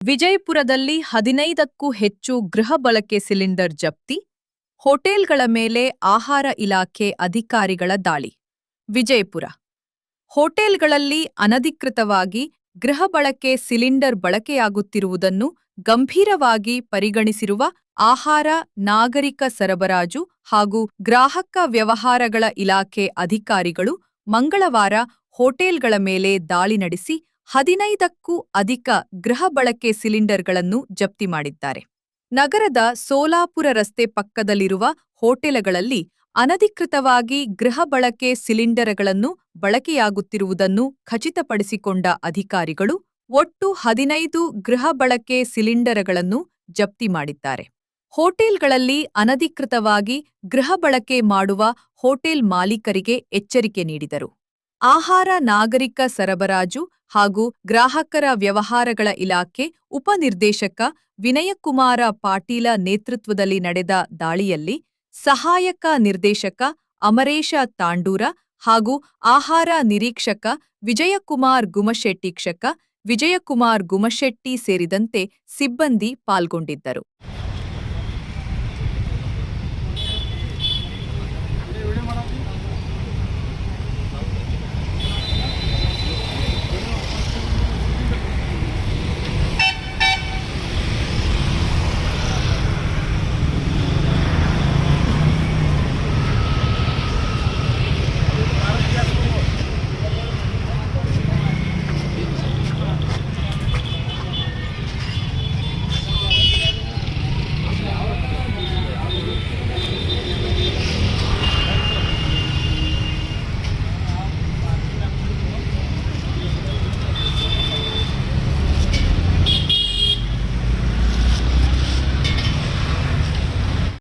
ವಿಜಯಪುರದಲ್ಲಿ 15ಕ್ಕೂ ಹೆಚ್ಚು ಗೃಹ ಬಳಕೆ ಸಿಲಿಂಡರ್ ಜಪ್ತಿ, ಹೋಟೆಲ್ಗಳ ಮೇಲೆ ಆಹಾರ ಇಲಾಖೆ ಅಧಿಕಾರಿಗಳ ದಾಳಿ. ವಿಜಯಪುರ: ಹೋಟೆಲ್ಗಳಲ್ಲಿ ಅನಧಿಕೃತವಾಗಿ ಗೃಹ ಬಳಕೆ ಸಿಲಿಂಡರ್ ಬಳಕೆಯಾಗುತ್ತಿರುವುದನ್ನು ಗಂಭೀರವಾಗಿ ಪರಿಗಣಿಸಿರುವ ಆಹಾರ, ನಾಗರಿಕ ಸರಬರಾಜು ಹಾಗೂ ಗ್ರಾಹಕ ವ್ಯವಹಾರಗಳ ಇಲಾಖೆ ಅಧಿಕಾರಿಗಳು ಮಂಗಳವಾರ ಹೋಟೆಲ್ಗಳ ಮೇಲೆ ದಾಳಿ ನಡೆಸಿ 15ಕ್ಕೂ ಅಧಿಕ ಗೃಹ ಬಳಕೆ ಸಿಲಿಂಡರ್ಗಳನ್ನು ಜಪ್ತಿ ಮಾಡಿದ್ದಾರೆ. ನಗರದ ಸೋಲಾಪುರ ರಸ್ತೆ ಪಕ್ಕದಲ್ಲಿರುವ ಹೋಟೆಲ್ಗಳಲ್ಲಿ ಅನಧಿಕೃತವಾಗಿ ಗೃಹ ಬಳಕೆ ಸಿಲಿಂಡರ್ಗಳನ್ನು ಬಳಕೆಯಾಗುತ್ತಿರುವುದನ್ನು ಖಚಿತಪಡಿಸಿಕೊಂಡ ಅಧಿಕಾರಿಗಳು ಒಟ್ಟು 15 ಗೃಹ ಬಳಕೆ ಸಿಲಿಂಡರ್ಗಳನ್ನು ಜಪ್ತಿ ಮಾಡಿದ್ದಾರೆ. ಹೋಟೆಲ್ಗಳಲ್ಲಿ ಅನಧಿಕೃತವಾಗಿ ಗೃಹ ಬಳಕೆ ಮಾಡುವ ಹೋಟೆಲ್ ಮಾಲೀಕರಿಗೆ ಎಚ್ಚರಿಕೆ ನೀಡಿದರು. ಆಹಾರ, ನಾಗರಿಕ ಸರಬರಾಜು ಹಾಗೂ ಗ್ರಾಹಕರ ವ್ಯವಹಾರಗಳ ಇಲಾಖೆ ಉಪನಿರ್ದೇಶಕ ವಿನಯಕುಮಾರ ಪಾಟೀಲ ನೇತೃತ್ವದಲ್ಲಿ ನಡೆದ ದಾಳಿಯಲ್ಲಿ ಸಹಾಯಕ ನಿರ್ದೇಶಕ ಅಮರೇಶ ತಾಂಡೂರ ಹಾಗೂ ಆಹಾರ ನಿರೀಕ್ಷಕ ವಿಜಯಕುಮಾರ್ ಗುಮಶೆಟ್ಟಿ ಸೇರಿದಂತೆ ಸಿಬ್ಬಂದಿ ಪಾಲ್ಗೊಂಡಿದ್ದರು.